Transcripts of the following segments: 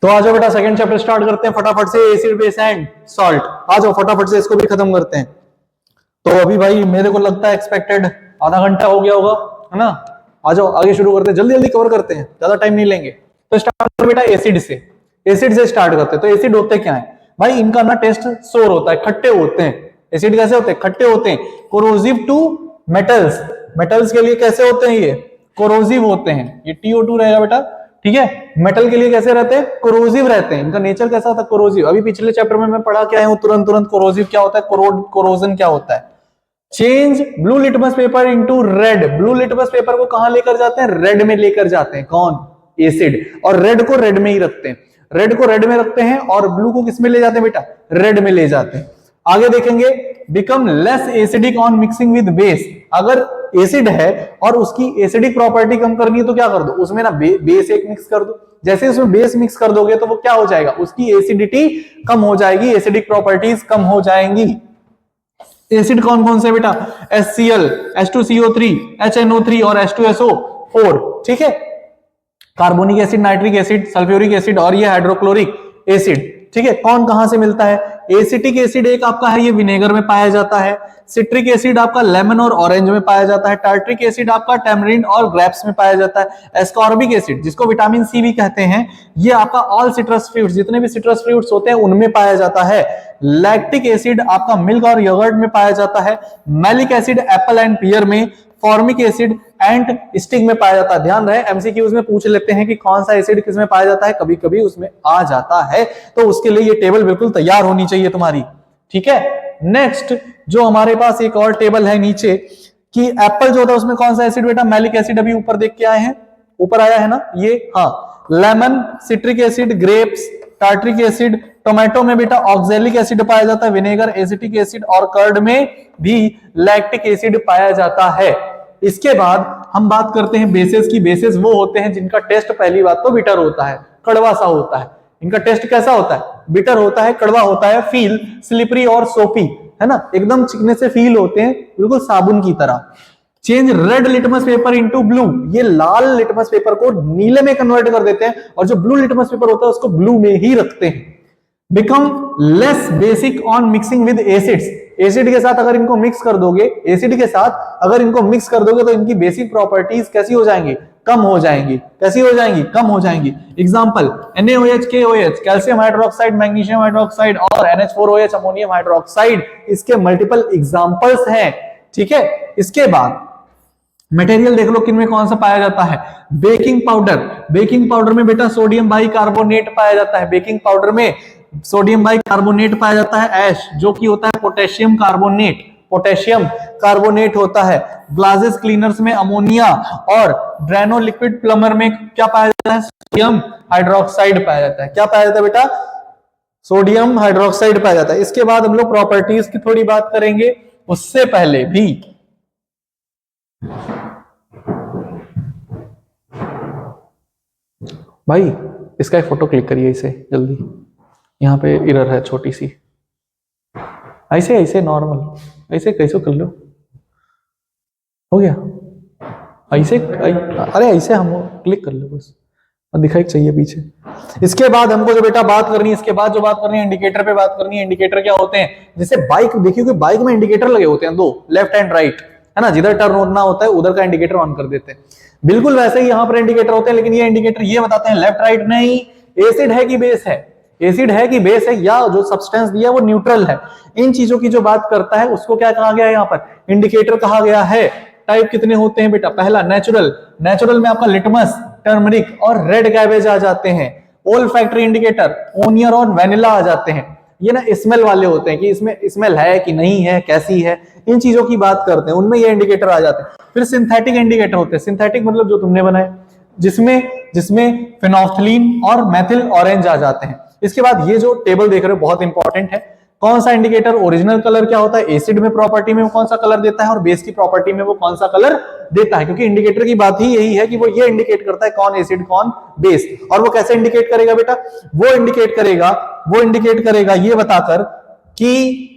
तो आ जाओ बेटा सेकंड चैप्टर स्टार्ट करते हैं फटाफट से, एसिड बेस एंड सॉल्ट। आ जाओ फटाफट से इसको भी खत्म करते हैं। तो अभी भाई मेरे को लगता है एक्सपेक्टेड आधा घंटा हो गया होगा, है ना। आ जाओ आगे शुरू करते हैं, जल्दी जल्दी कवर करते हैं, ज्यादा टाइम नहीं लेंगे। तो स्टार्ट करो बेटा एसिड से, एसिड से स्टार्ट करते हैं। तो एसिड होते क्या है भाई, इनका ना टेस्ट सोर होता है, खट्टे होते हैं। एसिड कैसे होते हैं, खट्टे होते हैं। कोरोसिव टू मेटल्स, मेटल्स के लिए कैसे होते हैं, ये कोरोसिव होते हैं। ये TO2 रहेगा बेटा, ठीक है। मेटल के लिए कैसे रहते हैं, कोरोसिव रहते हैं। इनका नेचर कैसा होता है, कोरोसिव। अभी पिछले चैप्टर में मैं पढ़ा के आया हूं तुरंत तुरंत, कोरोसिव क्या होता है, कोरोजन क्या होता है। Change blue litmus paper into red, blue litmus paper को कहां लेकर जाते हैं, रेड में लेकर जाते हैं। कौन, एसिड। और रेड को रेड में ही रखते हैं, रेड को रेड में रखते हैं, और ब्लू को किस में ले जाते हैं बेटा, रेड में ले जाते हैं। आगे देखेंगे, become less acidic on mixing with base. अगर एसिड है और उसकी एसिडिक प्रॉपर्टी कम करनी है तो क्या कर दो, उसमें ना बेस एक मिक्स कर दो। जैसे उसमें बेस मिक्स कर दोगे तो वो क्या हो जाएगा, उसकी एसिडिटी कम हो जाएगी, एसिडिक प्रॉपर्टीज कम हो जाएंगी। एसिड कौन कौन से बेटा, HCl, H2CO3, HNO3 और H2SO4, ठीक है। Carbonic acid, nitric acid, sulphuric acid और ये हाइड्रोक्लोरिक एसिड, ठीक है। कौन कहां से मिलता है, एसिटिक एसिड एक आपका है, ये विनेगर में पाया जाता है। सिट्रिक एसिड आपका लेमन और ऑरेंज में पाया जाता है। टार्ट्रिक एसिड आपका टैमरिंड और ग्रेप्स में पाया जाता है। एस्कॉर्बिक एसिड जिसको विटामिन सी भी कहते हैं, ये आपका ऑल सिट्रस फ्रूट्स, जितने भी सिट्रस फ्रूट्स होते हैं उनमें पाया जाता है। लैक्टिक एसिड आपका मिल्क और योगर्ट में पाया जाता है। मैलिक एसिड एप्पल एंड पियर में। फॉर्मिक एसिड एंड स्टिक में पाया जाता है। ध्यान रहे एमसीक्यूज में पूछ लेते हैं कि कौन सा एसिड किस में पाया जाता है, कभी कभी उसमें आ जाता है, तो उसके लिए ये टेबल बिल्कुल तैयार होनी चाहिए तुम्हारी, ठीक है। नेक्स्ट जो हमारे पास एक और टेबल है नीचे कि एप्पल जो होता है उसमें कौन सा एसिड बेटा, मैलिक एसिड। अभी ऊपर देख के आए हैं, ऊपर आया है ना ये, हाँ। Lemon, citric acid, grapes, tartaric acid. Tomato में बेटा ऑक्जेलिक एसिड पाया जाता है, विनेगर एसिटिक एसिड, और कर्ड में भी लैक्टिक एसिड पाया जाता है। इसके बाद हम बात करते हैं बेसेस की। बेसेस वो होते हैं जिनका टेस्ट पहली बात तो बिटर होता है, कड़वा सा होता है। इनका टेस्ट कैसा होता है, बिटर होता है, कड़वा होता है, फील स्लिपरी और सोपी, है ना, एकदम चिकने से फील होते हैं, बिल्कुल साबुन की तरह। Change red litmus paper into blue, ये लाल लिटमस पेपर को नीले में कन्वर्ट कर देते हैं, और जो ब्लू लिटमस पेपर होता है उसको ब्लू में ही रखते हैं। Become less basic on mixing with acids, acid के साथ अगर इनको मिक्स कर दोगे, एसिड के साथ अगर इनको मिक्स कर दोगे तो इनकी बेसिक प्रॉपर्टीज कैसी हो जाएंगी, कम हो जाएंगी। कैसी हो जाएंगी, कम हो जाएंगी। Example NaOH, KOH, calcium hydroxide, magnesium hydroxide और NH4OH, अमोनियम हाइड्रोक्साइड, इसके मल्टीपल एग्जांपल्स हैं, ठीक है। इसके बाद मटेरियल देख लो किनमें कौन सा पाया जाता है, बेकिंग पाउडर। बेकिंग पाउडर में बेटा सोडियम बाइकार्बोनेट पाया जाता है, बेकिंग पाउडर में सोडियम बाइकार्बोनेट पाया जाता है। ऐश जो कि होता है पोटेशियम कार्बोनेट, पोटेशियम कार्बोनेट होता है। ग्लासेस क्लीनर्स में अमोनिया, और ड्रेनो लिक्विड प्लमर में क्या पाया जाता है, सोडियम हाइड्रोक्साइड पाया जाता है। क्या पाया जाता है बेटा, सोडियम हाइड्रोक्साइड पाया जाता है। इसके बाद हम लोग प्रॉपर्टीज की थोड़ी बात करेंगे, उससे पहले भी भाई इसका एक फोटो क्लिक करिए इसे जल्दी, यहाँ पे एरर है छोटी सी। ऐसे ऐसे नॉर्मल ऐसे कैसे कर लो, हो गया ऐसे, अरे ऐसे हम क्लिक कर लो बस, दिखाई चाहिए पीछे। इसके बाद हमको जो बेटा बात करनी है, इसके बाद जो बात करनी है इंडिकेटर पे बात करनी है। इंडिकेटर क्या होते हैं, जैसे बाइक देखिए कि बाइक में इंडिकेटर लगे होते हैं दो, लेफ्ट एंड राइट, है ना, जिधर टर्न होना होता है उधर का इंडिकेटर ऑन कर देते हैं। बिल्कुल वैसे ही यहाँ पर इंडिकेटर होते हैं, लेकिन ये इंडिकेटर ये बताते हैं लेफ्ट राइट नहीं, एसिड है कि बेस है, एसिड है कि बेस है, या जो सब्सटेंस दिया वो न्यूट्रल है। इन चीजों की जो बात करता है उसको क्या कहा गया है, यहाँ पर इंडिकेटर कहा गया है। टाइप कितने होते हैं बेटा, पहला नेचुरल, नेचुरल में आपका लिटमस, टर्मरिक और रेड कैबेज आ जाते हैं। ओल फैक्ट्री इंडिकेटर ओनियर और वेनिला आ जाते हैं। ये ना स्मेल वाले होते हैं कि इसमें स्मेल है कि नहीं है, कैसी है, इन चीजों की बात करते हैं, उनमें ये इंडिकेटर आ जाते हैं। फिर सिंथेटिक इंडिकेटर होते हैं, सिंथेटिक मतलब जो तुमने बनाए, जिसमें फिनोल्फ्थलीन और मेथिल ऑरेंज आ जाते हैं। इसके बाद ये जो टेबल देख रहे हो बहुत इंपॉर्टेंट है। कौन सा इंडिकेटर ओरिजिनल कलर क्या होता है, एसिड में प्रॉपर्टी में वो कौन सा कलर देता है, और बेस की प्रॉपर्टी में वो कौन सा कलर देता है, क्योंकि इंडिकेटर की बात ही यही है कि वो ये इंडिकेट करता है कौन एसिड कौन बेस। और वो कैसे इंडिकेट करेगा बेटा, वो इंडिकेट करेगा ये बताकर कि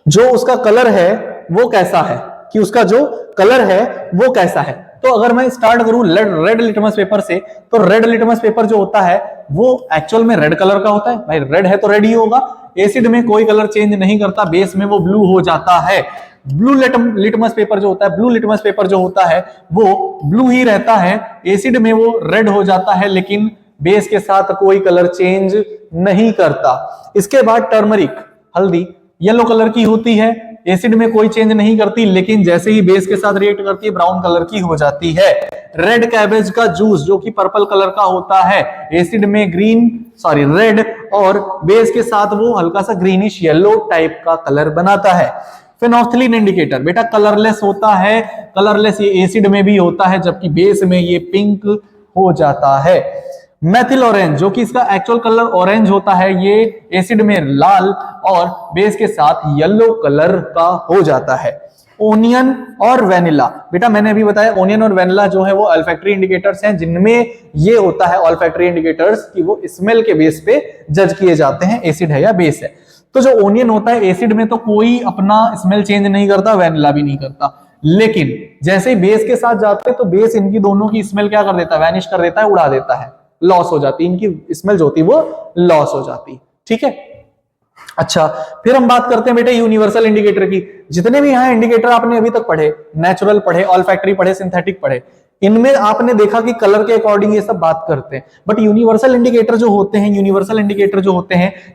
जो उसका कलर है वो कैसा है, कि उसका जो कलर है वो कैसा है। तो अगर मैं स्टार्ट करूं रेड लिटमस पेपर से, तो रेड लिटमस पेपर जो होता है वो एक्चुअल में रेड कलर का होता है, भाई रेड है तो रेड ही होगा। एसिड में कोई कलर चेंज नहीं करता, बेस में वो ब्लू हो जाता है। ब्लू लिटमस पेपर जो होता है, ब्लू लिटमस पेपर जो होता है वो ब्लू ही रहता है, एसिड में वो रेड हो जाता है, लेकिन बेस के साथ कोई कलर चेंज नहीं करता। इसके बाद टर्मरिक, हल्दी येलो कलर की होती है, एसिड में कोई चेंज नहीं करती, लेकिन जैसे ही बेस के साथ रिएक्ट करती है ब्राउन कलर की हो जाती है। रेड कैबेज का जूस जो कि पर्पल कलर का होता है, एसिड में रेड, और बेस के साथ वो हल्का सा ग्रीनिश येलो टाइप का कलर बनाता है। फेनोल्फथालीन इंडिकेटर बेटा कलरलेस होता है, कलरलेस ये एसिड में भी होता है, जबकि बेस में ये पिंक हो जाता है। मेथिल ऑरेंज जो कि इसका एक्चुअल कलर ऑरेंज होता है, ये एसिड में लाल और बेस के साथ येलो कलर का हो जाता है। ओनियन और वेनिला, बेटा मैंने अभी बताया ओनियन और वेनिला जो है वो ऑल्फैक्टरी इंडिकेटर्स हैं, जिनमें ये होता है ऑल्फैक्टरी इंडिकेटर्स कि वो स्मेल के बेस पे जज किए जाते हैं एसिड है या बेस है। तो जो ओनियन होता है एसिड में तो कोई अपना स्मेल चेंज नहीं करता, वेनिला भी नहीं करता, लेकिन जैसे ही बेस के साथ जाते हैं तो बेस इनकी दोनों की स्मेल क्या कर देता है, वैनिश कर देता है, उड़ा देता है, लॉस हो जाती, इनकी स्मेल जो होती है वो लॉस हो जाती। ठीक है, अच्छा फिर हम बात करते हैं बेटे यूनिवर्सल इंडिकेटर की। जितने भी यहां इंडिकेटर आपने अभी तक पढ़े, नेचुरल पढ़े, ऑल्फैक्टरी पढ़े, सिंथेटिक पढ़े, इनमें आपने देखा कि कलर के अकॉर्डिंग ये सब बात करते हैं, बट यूनिवर्सल इंडिकेटर जो होते हैं,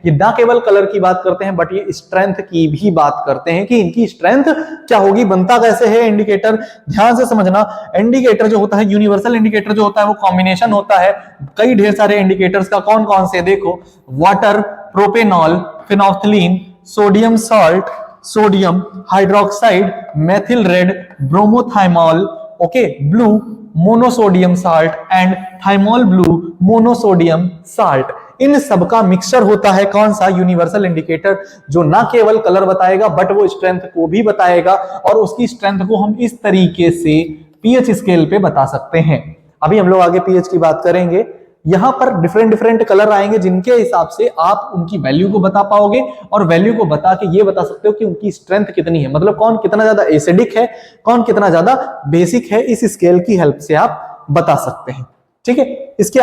ये ना केवल कलर की बात करते हैं बट ये स्ट्रेंथ की भी बात करते हैं कि इनकी स्ट्रेंथ क्या होगी, बनता कैसे है इंडिकेटर। ध्यान से समझना, इंडिकेटर जो होता है, यूनिवर्सल इंडिकेटर जो होता है वो कॉम्बिनेशन होता है कई ढेर सारे इंडिकेटर्स का। कौन कौन से, देखो water, propanol, phenolphthalein, sodium salt, sodium hydroxide, methyl red, bromothymol, okay, blue monosodium salt and thymol blue monosodium salt. इन सब का मिक्सचर होता है कौन सा, यूनिवर्सल इंडिकेटर, जो ना केवल कलर बताएगा बट वो स्ट्रेंथ को भी बताएगा, और उसकी स्ट्रेंथ को हम इस तरीके से पीएच स्केल पे बता सकते हैं। अभी हम लोग आगे पीएच की बात करेंगे। यहां पर डिफरेंट डिफरेंट कलर आएंगे जिनके हिसाब से आप उनकी वैल्यू को बता पाओगे, और वैल्यू को बता के ये बता सकते हो कि उनकी स्ट्रेंथ कितनी है, मतलब कौन कितना ज्यादा एसिडिक है, कौन कितना ज्यादा बेसिक है, इस स्केल की हेल्प से आप बता सकते हैं। ठीक है, इसके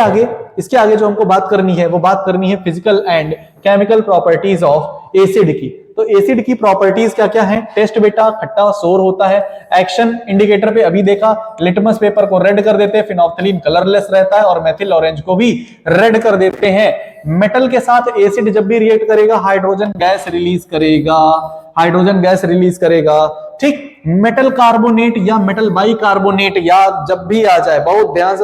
आगे जो हमको बात करनी है वो बात करनी है physical and chemical properties of acid की। तो एसिड की प्रॉपर्टीज क्या क्या है, टेस्ट बेटा खट्टा सोर होता है, एक्शन इंडिकेटर पे अभी देखा, लिटमस पेपर को रेड कर देते हैं, फिनोल्फथालीन कलरलेस रहता है और मेथिल ऑरेंज को भी रेड कर देते हैं। मेटल के साथ एसिड जब भी रिएक्ट करेगा हाइड्रोजन गैस रिलीज करेगा, ठीक। मेटल कार्बोनेट या मेटल बाइकार्बोनेट या जब भी आ जाए, बहुत ध्यान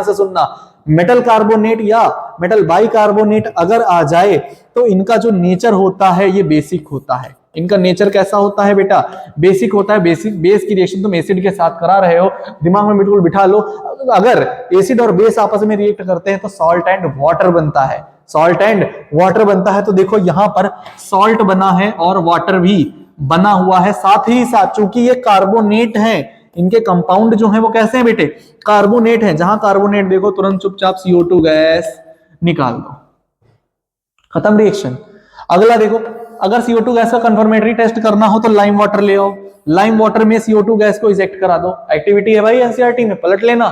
से सुनना, मेटल कार्बोनेट या मेटल बाइकार्बोनेट अगर आ जाए तो इनका जो नेचर होता है ये बेसिक होता है। इनका नेचर कैसा होता है बेटा, बेसिक होता है। बेस की रिएक्शन तुम एसिड के साथ करा रहे हो, दिमाग में बिल्कुल बिठा लो, अगर एसिड और बेस आपस में रिएक्ट करते हैं तो सॉल्ट एंड वाटर बनता है। तो देखो यहां पर सॉल्ट बना है और वाटर भी बना हुआ है, साथ ही साथ चूंकि ये कार्बोनेट है, इनके कंपाउंड जो है वो कैसे हैं बेटे, कार्बोनेट है। जहां कार्बोनेट देखो तुरंत चुपचाप CO2 गैस निकाल दो, खत्म रिएक्शन। अगला देखो, अगर CO2 गैस का कंफर्मेटरी टेस्ट करना हो तो लाइम वाटर ले आओ, लाइम वाटर में CO2 गैस को इजेक्ट करा दो। एक्टिविटी है भाई एनसीईआरटी में, पलट लेना,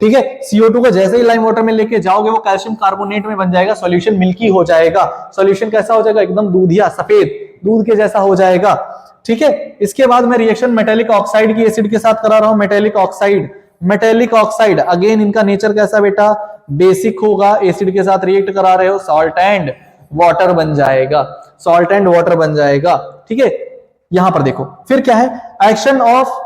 ठीक है। CO2 को जैसे ही लाइम वाटर में लेके जाओगे वो कैल्शियम कार्बोनेट में बन जाएगा, सॉल्यूशन मिल्की हो जाएगा। सॉल्यूशन कैसा हो जाएगा, एकदम दूधिया सफेद दूध के जैसा हो जाएगा, ठीक है। इसके बाद मैं रिएक्शन मेटेलिक ऑक्साइड की एसिड के साथ करा रहा हूं, मेटेलिक ऑक्साइड अगेन इनका नेचर कैसा बेटा, बेसिक होगा। एसिड के साथ रिएक्ट करा रहे हो, सॉल्ट एंड वाटर बन जाएगा, ठीक है। यहां पर देखो फिर क्या है, action of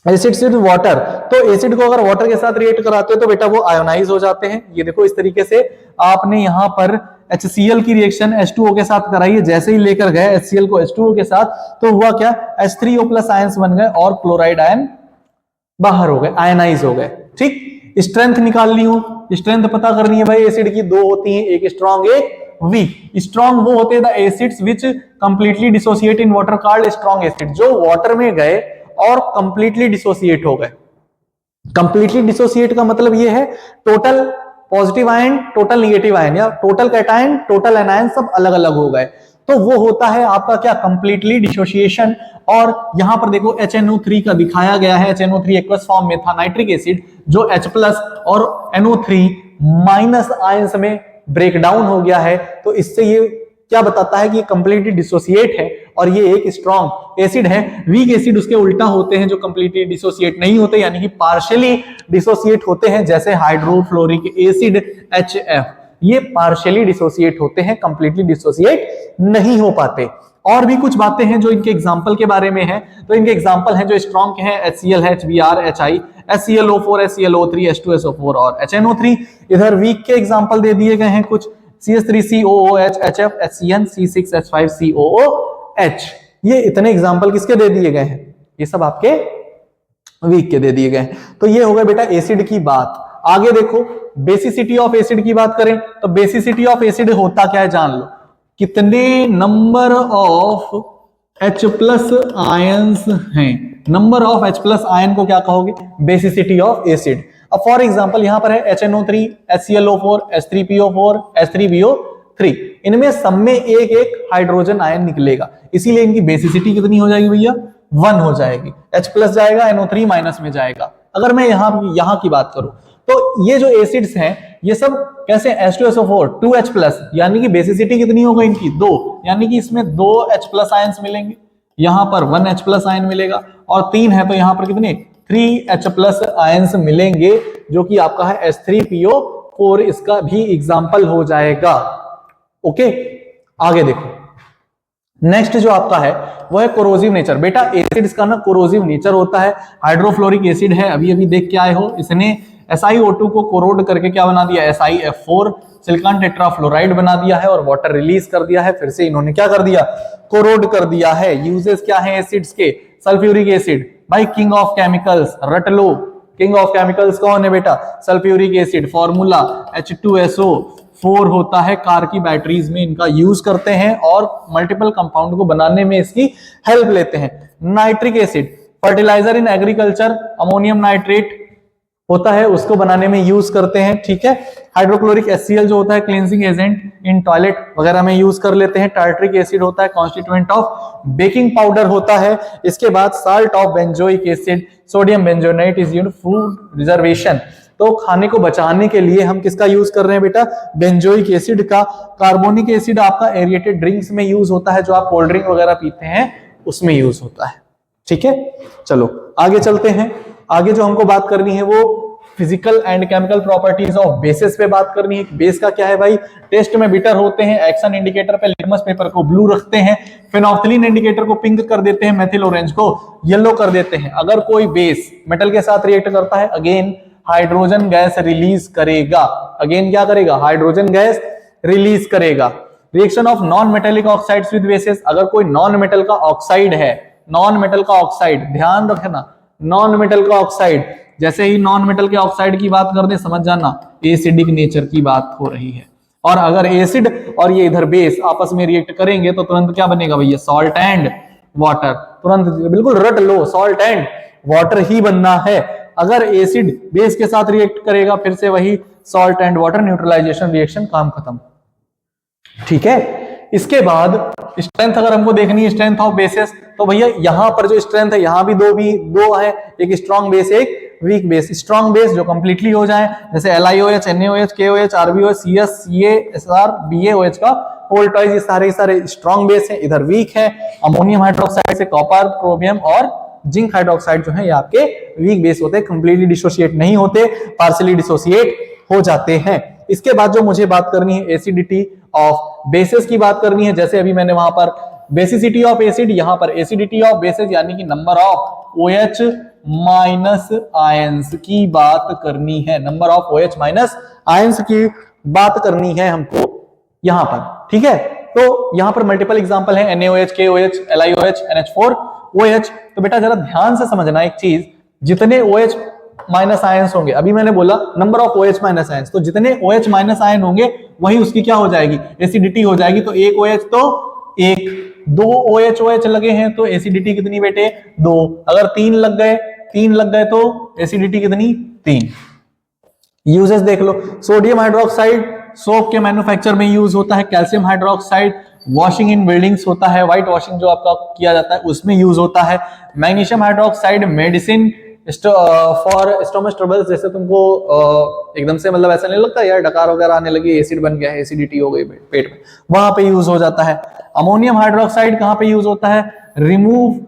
acid with water. तो एसिड को अगर वाटर के साथ रिएक्ट कराते हो तो बेटा वो आयोनाइज हो जाते हैं। ये देखो इस तरीके से आपने यहां पर HCl की रिएक्शन H2O के साथ कराई है, जैसे ही लेकर गए HCl को H2O के साथ तो हुआ क्या, H3O+ आयंस बन गए और क्लोराइड आयन बाहर हो गए, आयनाइज हो गए, ठीक। स्ट्रेंथ निकाल ली हूं, स्ट्रेंथ पता करनी है भाई, एसिड की दो होती हैं, एक स्ट्रॉन्ग एक वीक। स्ट्रॉन्ग वो होते हैं the acids which completely dissociate in water called strong acid, जो वाटर में गए और कंप्लीटली डिसोसिएट हो गए। कंप्लीटली डिसोसिएट का मतलब ये है total positive ion, total negative ion, या टोटल कैटायन, टोटल एनायन सब अलग अलग हो गए। तो वो होता है आपका क्या, कंप्लीटली डिसोसिएशन। और यहां पर देखो HNO3 का दिखाया गया है, HNO3 एक्वस फॉर्म में था नाइट्रिक एसिड, जो H+ और NO3 माइनस आयंस में ब्रेक डाउन हो गया है। तो इससे ये क्या बताता है कि ये कंप्लीटली डिसोसिएट है और ये एक स्ट्रॉन्ग एसिड है। वीक एसिड उसके उल्टा होते हैं, जो कंप्लीटली डिसोसिएट नहीं होते, यानी कि पार्शियली डिसोसिएट होते हैं, जैसे हाइड्रोफ्लोरिक एसिड HF, ये पार्शियली डिसोसिएट होते हैं, कंप्लीटली डिसोसिएट नहीं हो पाते। और भी कुछ बातें हैं जो इनके एग्जाम्पल के बारे में है। तो इनके एग्जाम्पल हैं जो स्ट्रॉन्ग के हैं, HCl, HBr, HI, HClO4, HClO3, H2SO4 और HNO3। इधर वीक के एग्जाम्पल दे दिए गए हैं कुछ, CH3COOH, HF, HCN, C6H5COOH। ये इतने एग्जाम्पल किसके दे दिए गए हैं, ये सब आपके वीक के दे दिए गए हैं। तो ये हो गया बेटा एसिड की बात। आगे देखो बेसिसिटी ऑफ एसिड की बात करें तो बेसिसिटी ऑफ एसिड होता क्या है जान लो, कितने नंबर ऑफ H+ आयंस हैं। नंबर ऑफ H+ आयन को क्या कहोगे, बेसिसिटी ऑफ एसिड। अब फॉर एग्जांपल यहां पर है HNO3, HClO4, H3PO4, H3PO3, इनमें सब में एक एक हाइड्रोजन आयन निकलेगा, इसीलिए इनकी बेसिसिटी कितनी हो जाएगी भैया, 1 हो जाएगी। H+ जाएगा, NO3 माइनस में जाएगा। अगर मैं यहां की बात करूं तो ये जो एसिड्स हैं ये सब कैसे, H2SO4 2H+, यानी कि बेसिसिटी कितनी होगी इनकी, 2, यानी कि इसमें 2 H+ आयंस मिलेंगे, यहां पर 1 H+ आयन मिलेगा, और 3 है तो यहां पर कितने, 3 H+ आयंस मिलेंगे, जो कि आपका है H3PO4, इसका भी एग्जाम्पल हो जाएगा। ओके, आगे देखो नेक्स्ट जो आपका है वो है कोरोसिव नेचर। बेटा एसिड्स का ना कोरोसिव नेचर होता है। हाइड्रोफ्लोरिक एसिड है, अभी अभी देख के आए हो, इसने SiO2 को कोरोड करके क्या बना दिया, SiF4 सिलिकॉन टेट्राफ्लोराइड बना दिया है और वाटर रिलीज कर दिया है। फिर से इन्होंने क्या कर दिया, कोरोड कर दिया है। यूजेस क्या है एसिड्स के, सल्फ्यूरिक एसिड, भाई किंग ऑफ केमिकल्स, रट लो, किंग ऑफ केमिकल्स कौन है बेटा, सल्फ्यूरिक एसिड। फॉर्मूला H2SO4 होता है, कार की बैटरीज में इनका यूज करते हैं और मल्टीपल कंपाउंड को बनाने में इसकी हेल्प लेते हैं। Nitric acid fertiliser in agriculture, ammonium nitrate होता है, उसको बनाने में यूज करते हैं, ठीक है। हाइड्रोक्लोरिक HCl जो होता है क्लींजिंग एजेंट इन टॉयलेट वगैरह में यूज कर लेते हैं। टार्ट्रिक एसिड होता है कॉन्स्टिट्यूएंट ऑफ बेकिंग पाउडर होता है। इसके बाद salt of benzoic acid, sodium benzoate is used food preservation, तो खाने को बचाने के लिए हम किसका यूज कर रहे हैं बेटा, बेंजोइक एसिड का। कार्बोनिक एसिड आपका एरिएटेड ड्रिंक्स में यूज होता है, जो आप कोल्ड ड्रिंक वगैरह पीते हैं उसमें यूज होता है, ठीक है। चलो आगे चलते हैं। आगे जो हमको बात करनी है वो physical and chemical properties of bases पे बात करनी है। बेस का क्या है भाई, टेस्ट में बिटर होते हैं, एक्शन इंडिकेटर पे लिटमस पेपर को ब्लू रखते हैं, फेनोल्फथालीन इंडिकेटर को पिंक कर देते हैं, मेथिल ऑरेंज को येलो कर देते हैं। अगर कोई बेस मेटल के साथ रिएक्ट करता है, अगेन हाइड्रोजन गैस रिलीज करेगा। अगेन क्या करेगा, हाइड्रोजन गैस रिलीज करेगा। Reaction of non metallic oxides with bases, अगर कोई नॉन मेटल का ऑक्साइड है, नॉन मेटल का ऑक्साइड, ध्यान रखना नॉन मेटल का ऑक्साइड, जैसे ही नॉन मेटल के ऑक्साइड की बात कर दे समझ जाना एसिडिक नेचर की बात हो रही है। और अगर एसिड और ये इधर बेस आपस में रिएक्ट करेंगे तो तुरंत क्या बनेगा भैया, सॉल्ट एंड वाटर। तुरंत बिल्कुल रट लो, सॉल्ट एंड वाटर ही बनना है। अगर एसिड बेस के साथ रिएक्ट करेगा फिर से वही salt and water, neutralisation reaction, काम खत्म, ठीक है। इसके बाद स्ट्रेंथ अगर हमको देखनी है, स्ट्रेंथ ऑफ बेसेस, तो भैया यहां पर जो स्ट्रेंथ है यहाँ भी दो है, एक स्ट्रॉन्ग बेस एक वीक बेस। स्ट्रॉन्ग बेस जो कंप्लीटली हो जाए, जैसे LiOH, NaOH, KOH, RbOH, CS, Ca, Sr, BaOH का होल टॉइज, ये सारे स्ट्रॉन्ग बेस है। इधर वीक है, अमोनियम हाइड्रोक्साइड से कॉपर, क्रोमियम और जिंक हाइड्रोक्साइड जो है ये आपके वीक बेस होते हैं, कंप्लीटली डिसोसिएट नहीं होते, पार्शियली डिसोसिएट हो जाते हैं। इसके बाद जो मुझे बात करनी है एसिडिटी ऑफ बेसेस की बात करनी है। जैसे अभी मैंने वहां पर बेसिसिटी ऑफ एसिड, यहां पर एसिडिटी ऑफ बेसेस यानी कि number of OH minus ions की बात करनी है। Number of OH minus ions की बात करनी है हमको यहां पर, ठीक है। तो यहां पर मल्टीपल एग्जांपल है, NaOH, KOH, LiOH, NH4OH। तो बेटा जरा ध्यान से समझना एक चीज, जितने OH माइनस आयंस होंगे, अभी मैंने बोला number of OH minus ions, तो जितने OH माइनस आयन होंगे वही उसकी क्या हो जाएगी, एसिडिटी हो जाएगी। तो एक OH तो एक, 2 OH लगे हैं तो एसिडिटी कितनी बेटे, 2। अगर 3 लग गए तो एसिडिटी कितनी, 3। यूजेस देख लो, सोडियम हाइड्रोक्साइड सोप के मैन्युफैक्चर में यूज होता है, कैल्शियम हाइड्रोक्साइड वॉशिंग इन बिल्डिंग्स होता है, व्हाइट वॉशिंग जो आपका किया जाता है उसमें यूज होता है। Magnesium hydroxide medicine for stomach troubles, जैसे तुमको एकदम से मतलब ऐसा नहीं लगता यार डकार वगैरह आने लगी, एसिड बन गया है, एसिडिटी हो गई पेट में, वहां पे यूज हो जाता है। अमोनियम हाइड्रोक्साइड कहां पे यूज होता है? Remove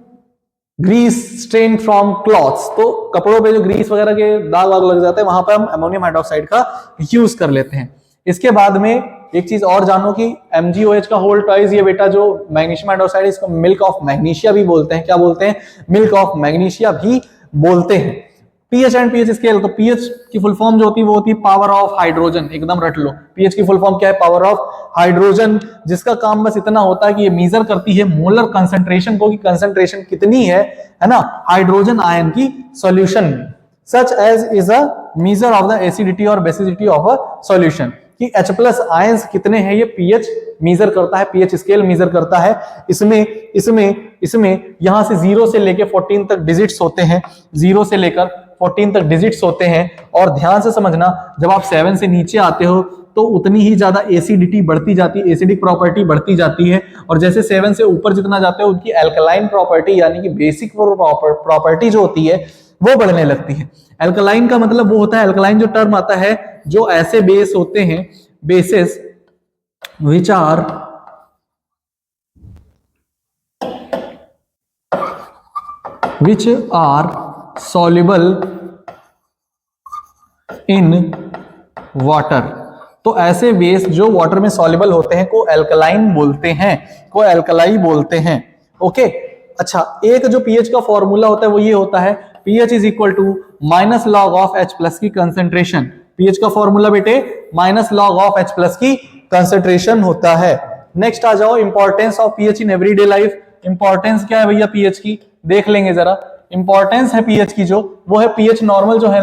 grease stain from clothes, तो कपड़ों पे जो ग्रीस वगैरह के दाग वाग लग जाते हैं वहां पे हम अमोनियम हाइड्रोक्साइड का यूज कर लेते हैं। इसके बाद में एक चीज और जानो कि MgOH का होल टॉइज, ये बेटा जो मैग्नीशियम हाइड्रोक्साइड, इसको मिल्क ऑफ मैग्नीशिया भी बोलते हैं। क्या बोलते हैं? मिल्क ऑफ मैग्नीशिया भी बोलते हैं। पीएच एंड पीएच स्केल, तो पीएच की फुल फॉर्म जो होती है वो होती है पावर ऑफ हाइड्रोजन, एकदम रट लो। पीएच की फुल फॉर्म क्या है? पावर ऑफ हाइड्रोजन, जिसका काम बस इतना होता है कि ये मेजर करती है मोलर कंसंट्रेशन को, कि कंसंट्रेशन कितनी है ना, हाइड्रोजन आयन की सॉल्यूशन में। Such as is a measure of the acidity और बेसिडिटी ऑफ अ सॉल्यूशन, कि H+ आयंस कितने हैं ये पीएच मेजर करता है, पीएच स्केल मेजर करता है। इसमें यहां से 0 से लेकर 14 तक डिजिट्स होते हैं, 0 से लेकर 14 तक डिजिट्स होते हैं। और ध्यान से समझना, जब आप 7 से नीचे आते हो तो उतनी ही ज्यादा एसिडिटी बढ़ती जाती है, एसिडिक प्रॉपर्टी बढ़ती जाती है। और जैसे 7 से ऊपर जितना जाते हो उनकी एल्कलाइन प्रॉपर्टी यानी कि बेसिक प्रॉपर्टी जो होती है वो बढ़ने लगती है। एल्कलाइन का मतलब वो होता है, एल्कलाइन जो टर्म आता है, जो ऐसे बेस होते हैं, bases which are soluble in water, तो ऐसे बेस जो वाटर में सॉल्युबल होते हैं को एल्कलाइन बोलते हैं, को एल्कलाई बोलते हैं। ओके, अच्छा, एक जो पीएच का फॉर्मूला होता है वो ये होता है, pH is equal to minus log of H+ की कंसेंट्रेशन। पीएच का फॉर्मूला बेटे माइनस लॉग ऑफ H+ की कंसेंट्रेशन होता है। नेक्स्ट आ जाओ, importance of pH in everyday life. Importance क्या है भैया पीएच की, देख लेंगे जरा। इंपॉर्टेंस है पीएच की जो, वो है पीएच नॉर्मल जो है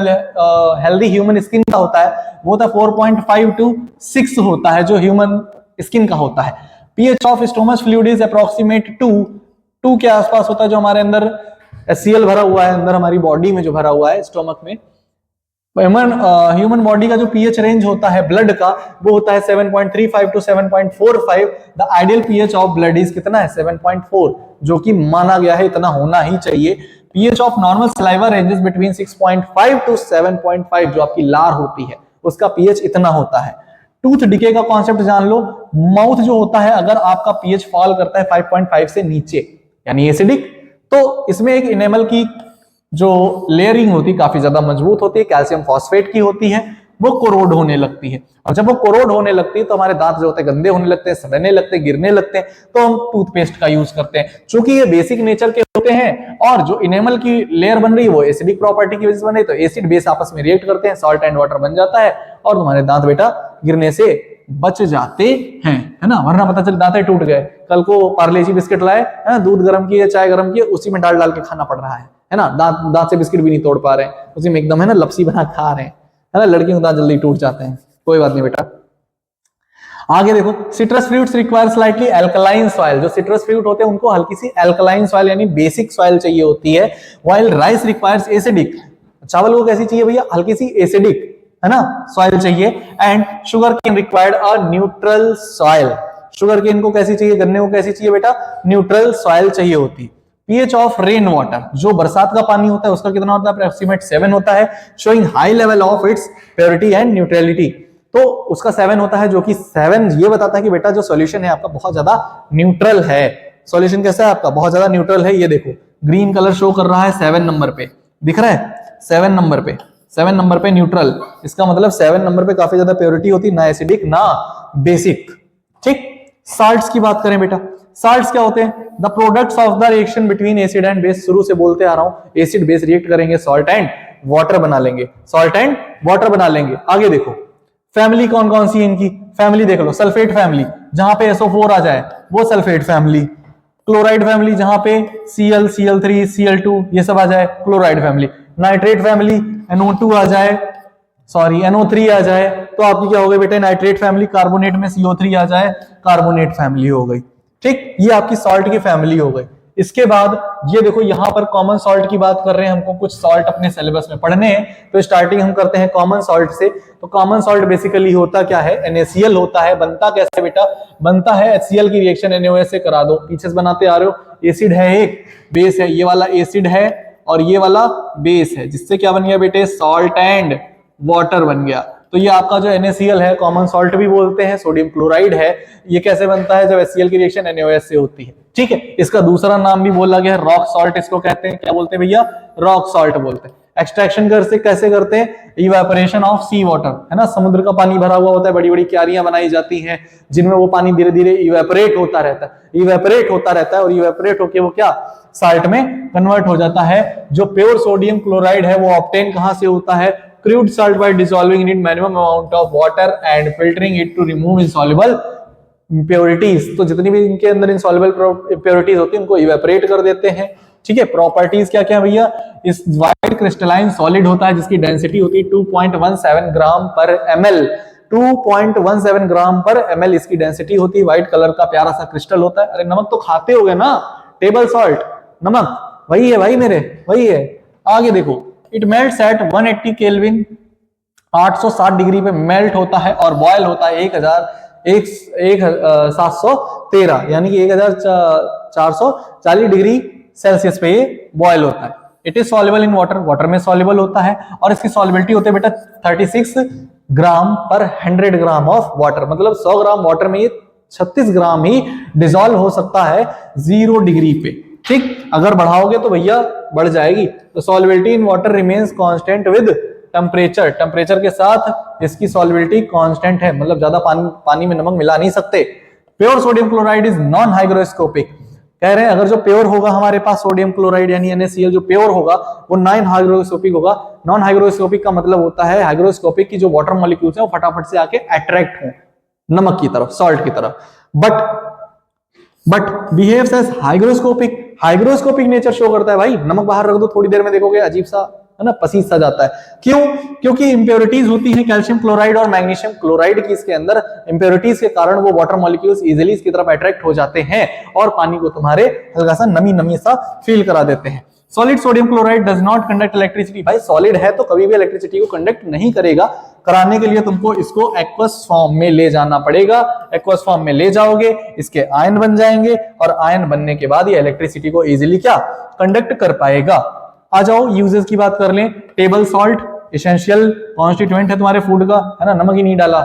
हेल्दी ह्यूमन स्किन का होता है वो था 4.5 to 6 होता है, जो ह्यूमन स्किन का होता है। PH of stomach fluid is approximate 2 के आसपास होता है, जो हमारे अंदर HCl भरा हुआ है, अंदर हमारी बॉडी में जो भरा हुआ है स्टोमक में। ह्यूमन बॉडी का जो पीएच रेंज होता है ब्लड का वो होता है 7.35 to 7.45। The ideal pH of blood is कितना है? 7.4, जो कि माना गया है इतना होना ही चाहिए। PH of normal saliva ranges between 6.5 to 7.5, जो आपकी लार होती है उसका पीएच इतना होता है। टूथ डिके का कॉन्सेप्ट जान लो। माउथ जो होता है अगर आपका पीएच फॉल करता है 5.5 से नीचे यानी एसिडिक, तो इसमें एक इनेमल की जो लेयरिंग होती है काफी ज्यादा मजबूत होती है, कैल्शियम फॉस्फेट की होती है, वो कोरोड होने लगती है। और जब वो कोरोड होने लगती है तो हमारे दांत जो होते हैं गंदे होने लगते हैं, सड़ने लगते हैं, गिरने लगते हैं, तो हम टूथपेस्ट का यूज करते हैं। चूंकि ये बेसिक नेचर के होते हैं और जो इनेमल की लेयर बन रही है वो एसिडिक प्रॉपर्टी की वजह से बन रही है, तो एसिड बेस आपस में रिएक्ट करते हैं, सॉल्ट एंड वाटर बन जाता है और तुम्हारे दांत बेटा गिरने से बच जाते हैं, है ना। वरना पता चल दांत टूट गए, कल को पार्ले-जी बिस्किट लाए, है ना, दूध गर्म किए, चाय गर्म किए, उसी में डाल के खाना पड़ रहा है ना। दांत से बिस्किट भी नहीं तोड़ पा रहे हैं, उसी में एकदम है ना लपसी बना खा रहे हैं, है ना। लड़कियों के दांत जल्दी टूट जाते हैं, कोई बात नहीं बेटा। आगे देखो, citrus fruits require slightly alkaline soil. जो सिट्रस फ्रूट होते हैं उनको हल्की सी एल्कलाइन सॉइल यानी बेसिक सॉइल चाहिए होती है, व्हाइल राइस रिक्वायर्स एसिडिक। चावल को कैसी चाहिए भैया? हल्की सी एसिडिक, है ना, सॉइल चाहिए। And sugar cane required a neutral soil. Sugar cane को कैसी चाहिए? गन्ने को कैसी चाहिए बेटा? न्यूट्रल सॉइल चाहिए होती। पीएच ऑफ रेन वाटर, जो बरसात का पानी होता है उसका कितना होता है? अप्रोक्सीमेट 7 होता है, showing high level of its purity and neutrality. तो उसका 7 होता है, जो कि 7 ये बताता है कि बेटा जो सॉल्यूशन है आपका बहुत ज्यादा न्यूट्रल है। सॉल्यूशन कैसा है आपका? बहुत ज्यादा न्यूट्रल है। ये देखो ग्रीन कलर शो कर रहा है 7 नंबर पे, दिख रहा है 7 नंबर पे, 7 नंबर पे न्यूट्रल। इसका मतलब 7 नंबर पे काफी ज्यादा प्योरिटी होती, ना एसिडिक ना बेसिक। ठीक, साल्ट्स की बात करें बेटा, साल्ट्स क्या होते हैं? The products of the reaction between acid and base. शुरू से बोलते आ रहा हूं, एसिड बेस रिएक्ट करेंगे, सॉल्ट एंड वाटर बना लेंगे, सॉल्ट एंड वाटर बना लेंगे। आगे देखो फैमिली कौन कौन सी है इनकी, फैमिली देख लो। सल्फेट फैमिली, जहां पे SO4 आ जाए वो सल्फेट फैमिली। क्लोराइड फैमिली, जहां पे Cl, Cl3, Cl2 ये सब आ जाए, chloride family. Nitrate family, NO2 आ जाए, सॉरी NO3 आ जाए, तो आपकी क्या हो गई बेटा? Nitrate family. कार्बोनेट में CO3 आ जाए, कार्बोनेट फैमिली हो गई। ठीक, ये आपकी सॉल्ट की फैमिली हो गई। इसके बाद ये देखो यहाँ पर कॉमन सॉल्ट की बात कर रहे हैं, हमको कुछ सॉल्ट अपने सिलेबस में पढ़ने हैं, तो स्टार्टिंग हम करते हैं कॉमन सॉल्ट से। तो कॉमन सॉल्ट बेसिकली होता क्या है, NaCl होता है। बनता कैसे बेटा, बनता है HCl की रिएक्शन NaOH से करा दो, पीछे से बनाते आ रहे हो। एसिड है एक, बेस है, ये वाला एसिड है और ये वाला बेस है, जिससे क्या बन गया बेटे, सॉल्ट एंड वाटर बन गया। तो ये आपका जो NaCl है, कॉमन सॉल्ट भी बोलते हैं, सोडियम क्लोराइड है। ये कैसे बनता है, जब HCl की रिएक्शन NaOH से होती है, ठीक है। इसका दूसरा नाम भी बोला गया है, रॉक सॉल्ट इसको कहते हैं। क्या बोलते हैं भैया, रॉक सॉल्ट बोलते हैं। एक्सट्रैक्शन कैसे करते हैं, इवेपोरेशन ऑफ सी वाटर, है ना। समुद्र का पानी भरा हुआ होता है, बड़ी बड़ी क्यारियां बनाई जाती हैं जिनमें वो पानी धीरे धीरे इवेपोरेट होता रहता है, इवेपोरेट होता रहता है, और इवेपोरेट होकर वो क्या, साल्ट में कन्वर्ट हो जाता है। जो प्योर सोडियम क्लोराइड है वो ऑब्टेन कहां से होता है, crude salt by dissolving in it minimum amount of water and filtering it to remove insoluble impurities। तो जितनी भी इनके अंदर insoluble impurities होती है उनको इवेपोरेट कर देते हैं, ठीक है। प्रॉपर्टीज क्या क्या भैया, इस व्हाइट क्रिस्टलाइन सॉलिड होता है जिसकी डेंसिटी होती है 2.17 ग्राम पर ml, 2.17 ग्राम पर ml इसकी डेंसिटी होती है। व्हाइट कलर का प्यारा सा क्रिस्टल होता है। अरे नमक तो खाते होगे ना, टेबल सॉल्ट, नमक वही है भाई मेरे, वही है। आगे देखो, it melts at 180 kelvin, 860 degree पे मेल्ट होता है और बॉयल होता है 1713 यानी कि 1440 डिग्री सेल्सियस पे ये बॉयल होता है। It is soluble in water, water में सॉल्युबल होता है, और इसकी सॉल्युबिलिटी होती है बेटा 36 ग्राम पर 100 ग्राम ऑफ वाटर। मतलब 100 ग्राम वाटर में ये 36 ग्राम ही डिसॉल्व हो सकता है 0 डिग्री पे, ठीक। अगर बढ़ाओगे तो भैया बढ़ जाएगी। तो solubility in water remains constant with temperature, temperature के साथ इसकी सॉल्युबिलिटी कांस्टेंट है, मतलब ज्यादा पानी में नमक मिला नहीं सकते। Pure sodium chloride is non hygroscopic, कह रहे हैं अगर जो प्योर होगा हमारे पास सोडियम क्लोराइड यानी NaCl जो प्योर होगा वो नॉन हाइग्रोस्कोपिक होगा। नॉन हाइग्रोस्कोपिक का मतलब होता है, हाइग्रोस्कोपिक की जो वाटर मॉलिक्यूल्स है वो फटाफट से आके अट्रैक्ट हो नमक की तरफ, सॉल्ट की तरफ, but behaves as hygroscopic, hygroscopic nature show करता है भाई। नमक बाहर रख दो, थोड़ी देर में देखोगे अजीब सा, है ना, पसीज सा जाता है। क्यों, क्योंकि इंप्योरिटीज होती हैं कैल्शियम क्लोराइड और मैग्नीशियम क्लोराइड की इसके अंदर। इंप्योरिटीज के कारण वो वाटर मॉलिक्यूल्स इजीली इसकी तरफ अट्रैक्ट हो जाते हैं और पानी को तुम्हारे हल्का सा नमी सा फील करा देते हैं। Solid sodium chloride does not conduct electricity, भाई सॉलिड है तो कभी भी इलेक्ट्रिसिटी को कंडक्ट नहीं करेगा। कराने के लिए तुमको इसको एक्वस फॉर्म में ले जाना पड़ेगा। एक्वस फॉर्म में ले जाओगे, इसके आयन बन जाएंगे और आयन बनने के बाद ये इलेक्ट्रिसिटी को इजीली क्या, कंडक्ट कर पाएगा। आ जाओ यूजेस की बात कर लें। टेबल सॉल्ट एसेंशियल कॉन्स्टिट्यूएंट है तुम्हारे फूड का, है ना। नमक ही नहीं डाला,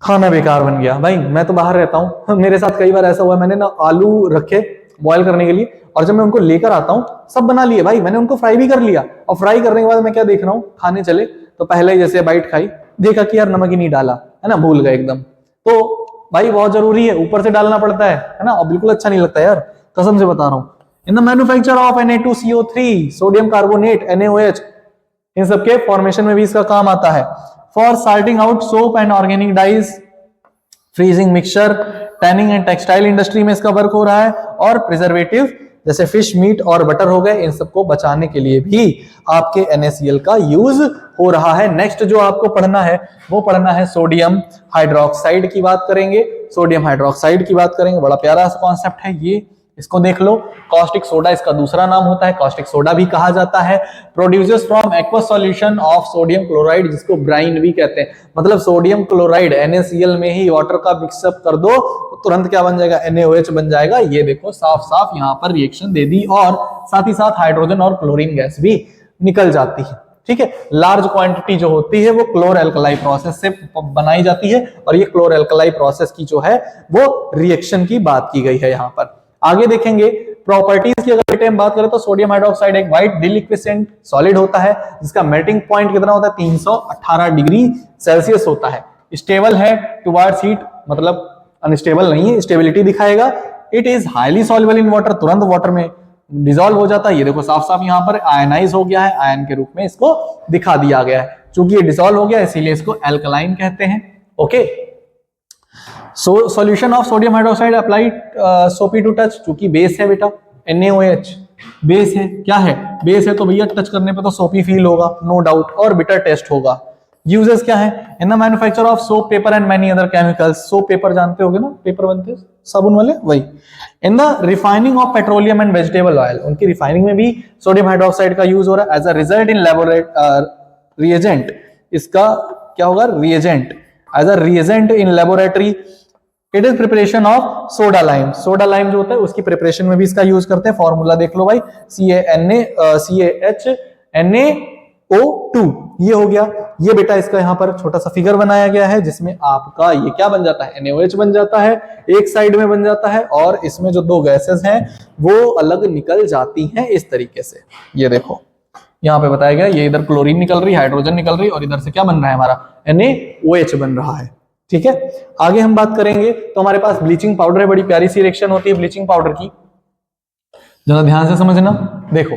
खाना बेकार बन गया। भाई मैं तो बाहर रहता हूँ, मेरे साथ कई बार ऐसा हुआ, मैंने ना आलू रखे बॉयल करने के लिए और जब मैं उनको लेकर आता हूँ सब बना लिए भाई, मैंने उनको फ्राई भी कर लिया और फ्राई करने के बाद मैं क्या देख रहा हूँ, खाने चले तो पहले ही जैसे बाइट खाई, देखा कि यार नमक ही नहीं डाला, है ना, भूल गए एकदम। तो भाई बहुत जरूरी है, ऊपर से डालना पड़ता है ना, और बिल्कुल अच्छा नहीं लगता यार, कसम से बता रहा हूँ। In the manufacture of Na2CO3 sodium carbonate NaOH, इन सबके फॉर्मेशन में भी इसका काम आता है। For salting out soap and organic dyes, freezing mixture, tanning and textile industry में इसका वर्क हो रहा है, और प्रिजर्वेटिव जैसे फिश, मीट और बटर हो गए, इन सबको बचाने के लिए भी आपके NaCl का यूज हो रहा है। नेक्स्ट जो आपको पढ़ना है वो पढ़ना है सोडियम हाइड्रोक्साइड की बात करेंगे। सोडियम हाइड्रोक्साइड की बात करेंगे, बड़ा प्यारा सा कॉन्सेप्ट है ये, इसको देख लो। कॉस्टिक सोडा इसका दूसरा नाम होता है, कॉस्टिक सोडा भी कहा जाता है। Produces from aqueous solution of sodium chloride, जिसको ब्राइन भी कहते हैं। मतलब सोडियम क्लोराइड NaCl में ही वाटर का मिक्सअप कर दो तो तुरंत क्या बन जाएगा, NaOH बन जाएगा। ये देखो साफ साफ यहाँ पर रिएक्शन दे दी, और साथ ही साथ हाइड्रोजन और क्लोरीन गैस भी निकल जाती है, ठीक है। लार्ज क्वांटिटी जो होती है वो क्लोर एल्कलाई प्रोसेस से बनाई जाती है, और ये क्लोर एल्कलाई प्रोसेस की जो है वो रिएक्शन की बात की गई है यहाँ पर। आगे देखेंगे प्रॉपर्टीज की अगर हम बात करें तो सोडियम हाइड्रोक्साइड एक व्हाइट डिलिक्विसेंट सॉलिड होता है, जिसका मेल्टिंग पॉइंट कितना होता है, 318 डिग्री सेल्सियस होता है। स्टेबल है टुवर्ड्स हीट, मतलब अनस्टेबल नहीं है, स्टेबिलिटी दिखाएगा। It is highly soluble in water, तुरंत वाटर में डिसॉल्व हो जाता है। ये देखो साफ साफ यहाँ पर आयनाइज हो गया है, आयन के रूप में इसको दिखा दिया गया है। चूंकि ये डिसॉल्व हो गया इसीलिए इसको एल्कलाइन कहते हैं। Okay, solution of sodium hydroxide applied सोपी टू टच, चूंकि बेस है बेटा, NaOH बेस है। क्या है, बेस है तो भैया टच करने पे तो सोपी फील होगा, नो डाउट, और बिटर टेस्ट होगा। यूजेस क्या है? In the manufacture of soap, paper and many other chemicals. Soap paper जानते होगे ना, पेपर बनते हैं साबुन वाले, वही। In the refining of petroleum and vegetable oil, उनकी रिफाइनिंग में भी सोडियम हाइड्रोक्साइड का यूज हो रहा है। As a result in reagent, इसका क्या होगा? Reagent, as a reagent in laboratory. It is preparation of soda lime, soda lime जो होता है उसकी प्रिपरेशन में भी इसका यूज करते हैं। फॉर्मूला देख लो भाई, CaNaCH2, ये हो गया। ये बेटा इसका यहाँ पर छोटा सा फिगर बनाया गया है जिसमें आपका ये क्या बन जाता है? NaOH बन जाता है, एक साइड में बन जाता है, और इसमें जो दो गैसेस हैं वो अलग निकल जाती हैं इस तरीके से। ये देखो यहाँ पे बताया गया, ये इधर क्लोरीन निकल रही, हाइड्रोजन निकल रही, और इधर से क्या बन रहा है? हमारा NaOH बन रहा है। ठीक है, आगे हम बात करेंगे तो हमारे पास ब्लीचिंग पाउडर है। बड़ी प्यारी सी रिएक्शन होती है ब्लीचिंग पाउडर की, जरा ध्यान से समझना। देखो,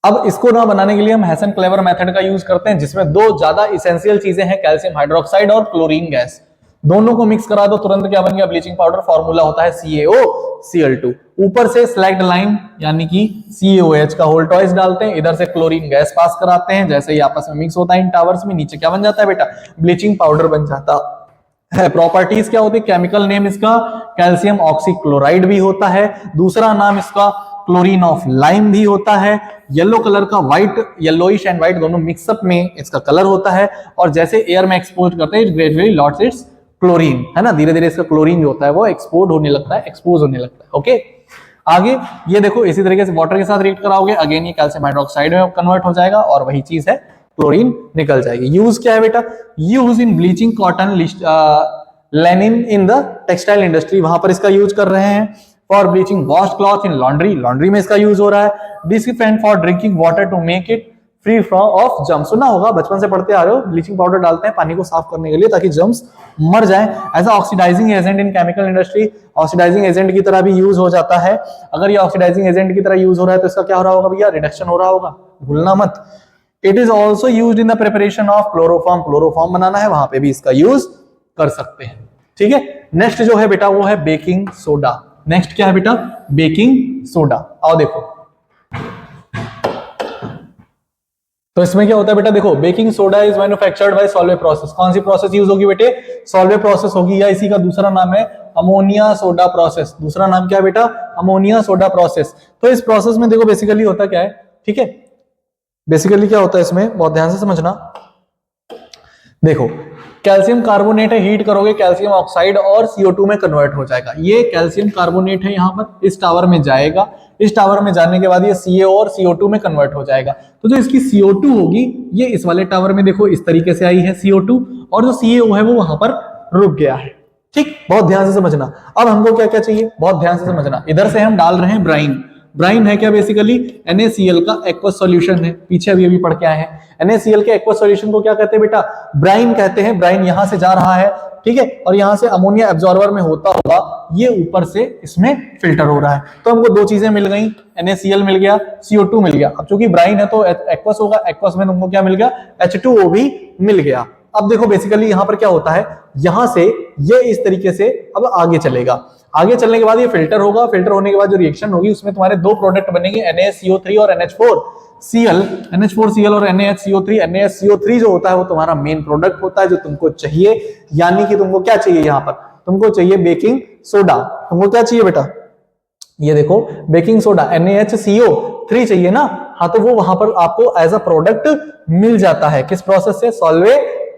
अब इसको ना बनाने के लिए हम हेसन क्लेवर मेथड का यूज करते हैं, जिसमें दो ज्यादा इसेंशियल चीजें हैं, कैल्शियम हाइड्रोक्साइड और क्लोरीन गैस। दोनों को मिक्स करा दो, तुरंत क्या बन गया? Bleaching powder. फॉर्मूला होता है CaOCl2। ऊपर से स्लैग्ड लाइम यानी कि CaOH का होल टॉइस डालते हैं, इधर से क्लोरीन गैस पास कराते हैं, जैसे ही आपस में मिक्स होता है इन टावर्स में, नीचे क्या बन जाता है बेटा? ब्लीचिंग पाउडर बन जाता है। प्रॉपर्टीज क्या होती है? केमिकल नेम इसका कैल्शियम ऑक्सीक्लोराइड भी होता है, दूसरा नाम इसका क्लोरीन ऑफ लाइम भी होता है। येलो कलर का, व्हाइट, येलोइश एंड व्हाइट दोनों मिक्सअप में इसका कलर होता है, और जैसे एयर में एक्सपोज करते हैं ग्रेजुअली लॉट्स इट्स क्लोरीन, है ना, धीरे धीरे इसका क्लोरीन जो होता है वो एक्सपोर्ट होने लगता है, एक्सपोज होने लगता है। ओके, आगे ये देखो, इसी तरीके से वाटर के साथ रिएक्ट कराओगे, अगेन ये कैल्शियम हाइड्रोक्साइड में कन्वर्ट हो जाएगा, और वही चीज है क्लोरीन निकल जाएगी। यूज क्या है बेटा? Use in bleaching cotton, linen in the textile industry, वहां पर इसका यूज कर रहे हैं। For bleaching wash cloth in laundry, laundry में इसका यूज हो रहा है। Disinfectant for drinking water to make it free from of germs, सुना होगा, बचपन से पढ़ते आ रहे हो, ब्लीचिंग पाउडर डालते हैं पानी को साफ करने के लिए ताकि जर्म्स मर जाएं। As oxidising agent in chemical industry, oxidising agent की तरह भी यूज हो जाता है। अगर ये ऑक्सीडाइजिंग एजेंट की तरह यूज हो रहा है तो इसका क्या हो रहा होगा भैया? रिडक्शन हो रहा होगा, भूलना मत। It is also use in the preparation of chloroform, chloroform बनाना है, वहां पे भी इसका यूज कर सकते हैं। ठीक है, नेक्स्ट जो है बेटा वो है बेकिंग सोडा। नेक्स्ट क्या है बेटा? Baking soda. आओ देखो, तो इसमें क्या होता है बेटा? देखो, baking soda is manufactured by Solvay process. कौन सी प्रोसेस यूज होगी बेटे? सॉल्वे प्रोसेस होगी, या इसी का दूसरा नाम है अमोनिया सोडा प्रोसेस। दूसरा नाम क्या है बेटा? Ammonia soda process. तो इस प्रोसेस में देखो बेसिकली होता क्या है, ठीक है, बेसिकली क्या होता है इसमें, बहुत ध्यान से समझना। देखो, कैल्शियम कार्बोनेट है, हीट करोगे कैल्शियम ऑक्साइड और CO2 में कन्वर्ट हो जाएगा। ये कैल्शियम कार्बोनेट है, यहां पर इस टावर में जाएगा, इस टावर में जाने के बाद ये Ca और CO2 में कन्वर्ट हो जाएगा। तो जो इसकी CO2 होगी ये इस वाले टावर में देखो इस तरीके से आई है CO2, और जो CaO है वो वहां पर रुक गया है। ठीक, बहुत ध्यान से समझना। अब हमको क्या क्या चाहिए, बहुत ध्यान से समझना। इधर से हम डाल रहे हैं ब्राइन। ब्राइन है क्या? बेसिकली NaCl का एक्वस सॉल्यूशन है, पीछे अभी पढ़ के आए हैं। NaCl के एक्वस सॉल्यूशन को क्या कहते हैं बेटा? ब्राइन कहते हैं। ब्राइन यहां से जा रहा है, ठीक है, और यहां से अमोनिया एब्जॉर्बर में होता हुआ ये ऊपर से इसमें फिल्टर हो रहा है। तो हमको दो चीजें मिल गई, NaCl मिल गया, CO2 मिल गया। अब चूंकि ब्राइन है तो एक्वस होगा, एक्वस में तुमको क्या मिल गया? H2O भी मिल गया। अब देखो बेसिकली यहां पर क्या होता है, यहां से ये इस तरीके से अब आगे चलेगा। आगे चलने के बाद ये फिल्टर होगा, फिल्टर होने के बाद जो रिएक्शन होगी उसमें तुम्हारे दो प्रोडक्ट बनेंगे, NaCO3 और NH4Cl, NH4Cl और NaHCO3। NaHCO3 जो होता है वो तुम्हारा मेन प्रोडक्ट होता है जो तुमको चाहिए, यानी कि तुमको क्या चाहिए यहाँ पर? तुमको चाहिए बेकिंग सोडा। तुमको क्या चाहिए बेटा? ये देखो बेकिंग सोडा, NaHCO3 चाहिए ना, हाँ, तो वो वहां पर आपको एज अ प्रोडक्ट मिल जाता है। किस प्रोसेस से? सॉल्वे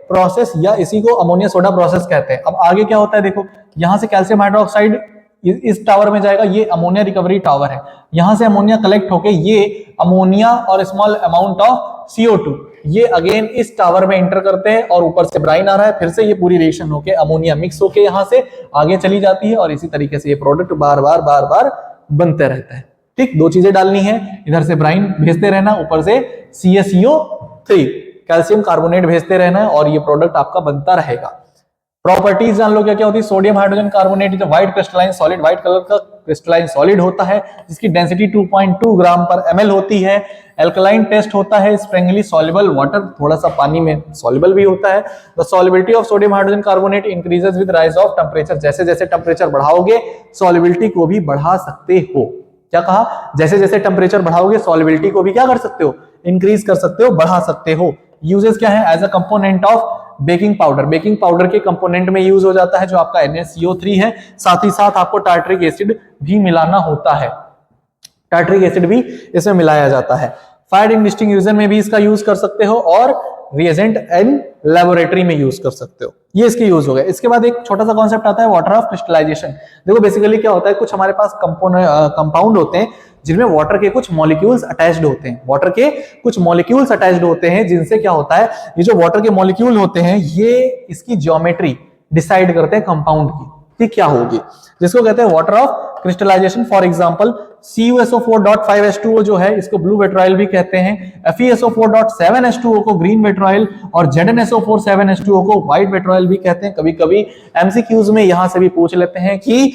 प्रोसेस, या इसी को अमोनिया सोडा प्रोसेस कहते हैं। अब आगे क्या होता है देखो, यहां से कैल्शियम हाइड्रोक्साइड इस टावर में जाएगा, ये अमोनिया रिकवरी टावर है। यहां से अमोनिया कलेक्ट होके ये अमोनिया और स्मॉल अमाउंट ऑफ CO2 ये अगेन इस टावर में एंटर करते हैं, और ऊपर से ब्राइन आ रहा है, फिर से ये पूरी रिएक्शन होके अमोनिया मिक्स होके यहां से आगे चली जाती है, और इसी तरीके से ये प्रोडक्ट बार बार बनते रहता है। ठीक, दो चीजें डालनी है, इधर से ब्राइन भेजते रहना, ऊपर से CaCO3 कैल्शियम कार्बोनेट भेजते रहना है, और ये प्रोडक्ट आपका बनता रहेगा। प्रॉपर्टीज जान लो क्या क्या होती है। सोडियम हाइड्रोजन कार्बोनेट जो white crystalline solid, white colour का क्रिस्टलाइन सॉलिड होता है, जिसकी डेंसिटी 2.2 ग्राम पर ml होती है। एल्कलाइन टेस्ट होता है, स्प्रिंगली सॉल्युबल वाटर, थोड़ा सा पानी में सॉल्युबल भी होता है। The solubility of sodium hydrogen carbonate increases with rise of temperature, जैसे जैसे टेम्परेचर बढ़ाओगे सॉल्युबिलिटी को भी बढ़ा सकते हो। क्या कहा? जैसे जैसे टेम्परेचर बढ़ाओगे सॉल्युबिलिटी को भी क्या कर सकते हो? इंक्रीज कर सकते हो, बढ़ा सकते हो। यूजेस क्या है, as a component of baking powder, baking powder के कंपोनेंट में यूज हो जाता है जो आपका NaCO3 है। साथ ही साथ आपको टार्टरिक एसिड भी मिलाना होता है, टार्टरिक एसिड भी इसमें मिलाया जाता है। फायर एक्सटिंग्विशर में भी इसका यूज कर सकते हो और रिएजेंट एंड लेबोरेटरी में यूज कर सकते हो, ये इसके यूज हो गए। इसके बाद एक छोटा सा कॉन्सेप्ट आता है वाटर ऑफ क्रिस्टलाइजेशन। देखो बेसिकली क्या होता है, कुछ हमारे पास कंपाउंड होते हैं जिनमें वाटर के कुछ मॉलिक्यूल्स अटैच्ड होते हैं, वाटर के कुछ मॉलिक्यूल्स अटैच्ड होते हैं, जिनसे क्या होता है, ये जो वाटर के मॉलिक्यूल होते हैं ये इसकी ज्योमेट्री डिसाइड करते हैं कंपाउंड की क्या होगी, जिसको कहते हैं water of crystallisation. For example CuSO4.5H2O जो है इसको ब्लू विट्राइल भी कहते हैं, FeSO4.7H2O को ग्रीन विट्राइल और ZnSO4.7H2O को व्हाइट विट्राइल भी कहते हैं। कभी कभी MCQs में यहां से भी पूछ लेते हैं कि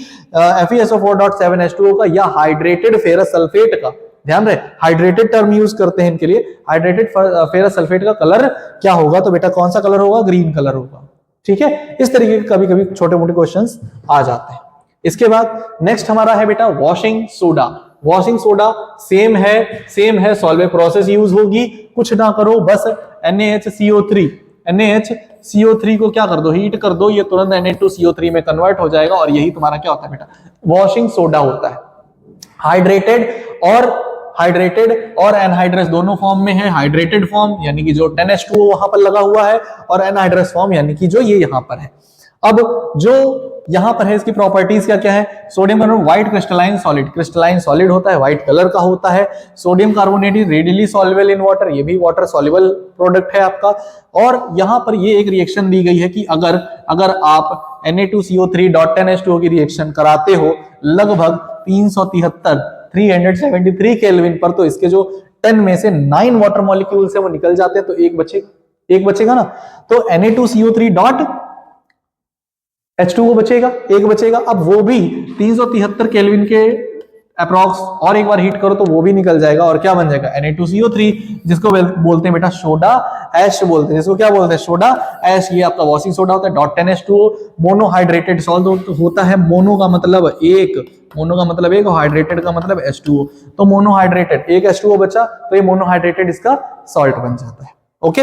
FeSO4.7H2O का या हाइड्रेटेड फेरस सल्फेट का, ध्यान रहे हाइड्रेटेड टर्म यूज करते हैं इनके लिए, हाइड्रेटेड फेरस सल्फेट का कलर क्या होगा, तो बेटा कौन सा कलर होगा, ग्रीन कलर होगा। ठीक है, इस तरीके के कभी कभी छोटे मोटे क्वेश्चंस आ जाते हैं। इसके बाद नेक्स्ट हमारा है बेटा washing soda. Washing soda same है सॉल्वे प्रोसेस यूज होगी, कुछ ना करो बस NaHCO3 को क्या कर दो, हीट कर दो, ये तुरंत Na2CO3 में कन्वर्ट हो जाएगा और यही तुम्हारा क्या होता है बेटा, वॉशिंग सोडा होता है। हाइड्रेटेड और एनहाइड्रस दोनों फॉर्म में है। हाइड्रेटेड फॉर्म यानी कि जो 10H2O वहां पर लगा हुआ है, और एनहाइड्रस फॉर्म यानी कि जो ये यहां पर है। अब जो यहां पर है इसकी प्रॉपर्टीज क्या क्या है, sodium carbonate white crystalline solid होता है, व्हाइट कलर का होता है। Sodium carbonate is readily soluble in water, ये भी वाटर सॉल्युबल प्रोडक्ट है आपका। और यहां पर ये एक रिएक्शन दी गई है कि अगर आप Na2CO3.10H2O की रिएक्शन कराते हो लगभग 373 केल्विन पर, तो इसके जो 10 में से 9 वाटर मॉलिक्यूल्स है वो निकल जाते हैं, तो एक बचेगा ना, तो Na2CO3.H2O बचेगा, एक बचेगा। अब वो भी 373 केल्विन के अप्रॉक्स और एक बार हीट करो तो वो भी निकल जाएगा, और क्या बन जाएगा, Na2CO3, जिसको बोलते हैं बेटा सोडा ऐश बोलते हैं, जिसको क्या बोलते हैं, सोडा ऐश। ये आपका वॉशिंग सोडा होता है। .10H2O मोनोहाइड्रेटेड सॉल्ट होता है। मोनो का मतलब एक और हाइड्रेटेड का मतलब H2O, तो मोनोहाइड्रेटेड, एक H2O बचा तो ये मोनोहाइड्रेटेड इसका सॉल्ट बन जाता है। ओके,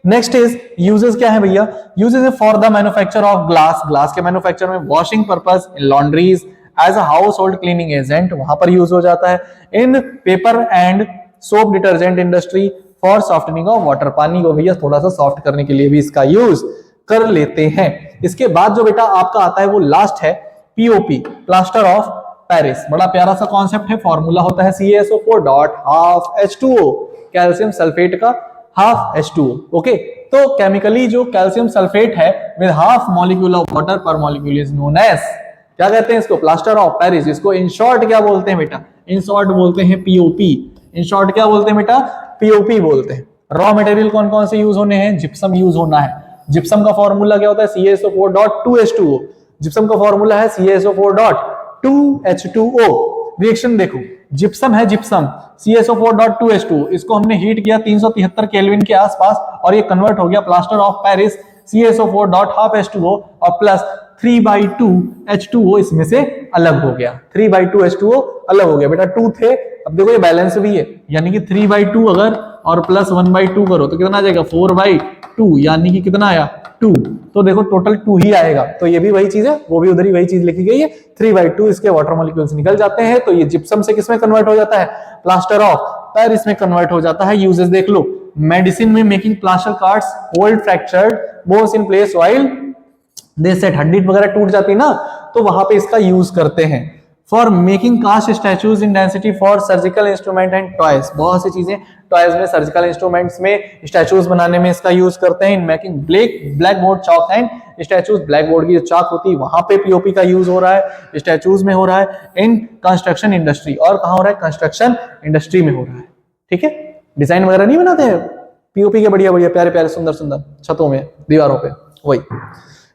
नेक्स्ट इज यूजेस क्या है भैया, uses for the manufacture of glass के मैन्युफैक्चर में, washing purpose in laundries, as a household cleaning agent वहां पर यूज हो जाता है। In paper and soap detergent industry for softening of water, पानी को भैया थोड़ा सा सॉफ्ट करने के लिए भी इसका यूज कर लेते हैं। इसके बाद जो बेटा आपका आता है वो लास्ट है POP, प्लास्टर ऑफ पेरिस। बड़ा प्यारा सा कॉन्सेप्ट है, फॉर्मूला होता है CaSO4.12H2O, कैल्शियम सल्फेट का हाफ H2O। ओके, तो केमिकली जो कैल्शियम सल्फेट है with half molecule of water पर मॉलिक्यूल इज नोन एज, क्या कहते हैं इसको, प्लास्टर ऑफ पेरिस। इसको इन शॉर्ट क्या बोलते हैं बेटा, इन शॉर्ट बोलते हैं POP। इन शॉर्ट क्या बोलते हैं बेटा, POP बोलते हैं। रॉ मटेरियल कौन कौन से यूज होने हैं, जिप्सम यूज होना है। जिप्सम का फॉर्मूला क्या होता है, CaSO4.2H2O। जिप्सम का फॉर्मूला है CaSO4.2H2O। रिएक्शन देखो, जिप्सम है, जिप्सम CaSO4.2H2O, इसको हमने हीट किया 373 केल्विन के आसपास और ये कन्वर्ट हो गया प्लास्टर ऑफ पेरिस CaSO4.12H2O और प्लस 3/2H2O इसमें से अलग हो गया। 3/2H2O अलग हो गया बेटा, 2 थे, अब देखो ये बैलेंस भी है, यानी कि 3/2 अगर और प्लस 1/2 करो तो कितना आ जाएगा, 4/2, यानी कि कितना आया, 2। तो देखो टोटल 2 ही आएगा, तो ये भी वही चीज है, वो भी उधर ही वही चीज लिखी गई है। 3/2 इसके वाटर मॉलिक्यूल्स निकल जाते हैं, तो ये जिप्सम से किसमें कन्वर्ट हो जाता है, प्लास्टर ऑफ पेरिस में कन्वर्ट हो जाता है। यूजेस देख लो, मेडिसिन में making plaster cards hold fractured bones in place while they set, हड्डी वगैरह टूट जाती ना तो वहां पे इसका यूज करते हैं। For making cast statues in density for surgical instrument and toys, बहुत सी चीजें टॉयज में, सर्जिकल इंस्ट्रूमेंट्स में, स्टैचूज बनाने में इसका यूज करते हैं। In making black board chalk and statues, black board की जो चाक होती है वहां पे POP का यूज हो रहा है, स्टैचूज में हो रहा है। इन कंस्ट्रक्शन इंडस्ट्री, और कहां हो रहा है, कंस्ट्रक्शन इंडस्ट्री में हो रहा है। ठीक है, डिजाइन वगैरह नहीं बनाते हैं POP के, बढ़िया बढ़िया प्यारे प्यारे सुंदर सुंदर छतों में, दीवारों पे, वही।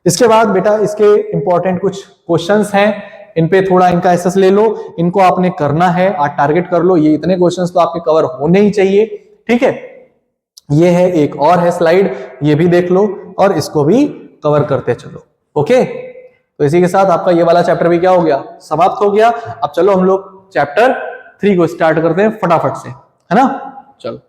इसके बाद बेटा इसके इंपॉर्टेंट कुछ क्वेश्चंस हैं, इन पे थोड़ा इनका एसेस ले लो, इनको आपने करना है, आज टारगेट कर लो, ये इतने क्वेश्चंस तो आपके कवर होने ही चाहिए। ठीक है, ये है एक और है स्लाइड, ये भी देख लो और इसको भी कवर करते चलो। ओके, तो इसी के साथ आपका ये वाला चैप्टर भी क्या हो गया, समाप्त हो गया। अब चलो हम लोग चैप्टर 3 को स्टार्ट करते हैं फटाफट से, है ना, चलो।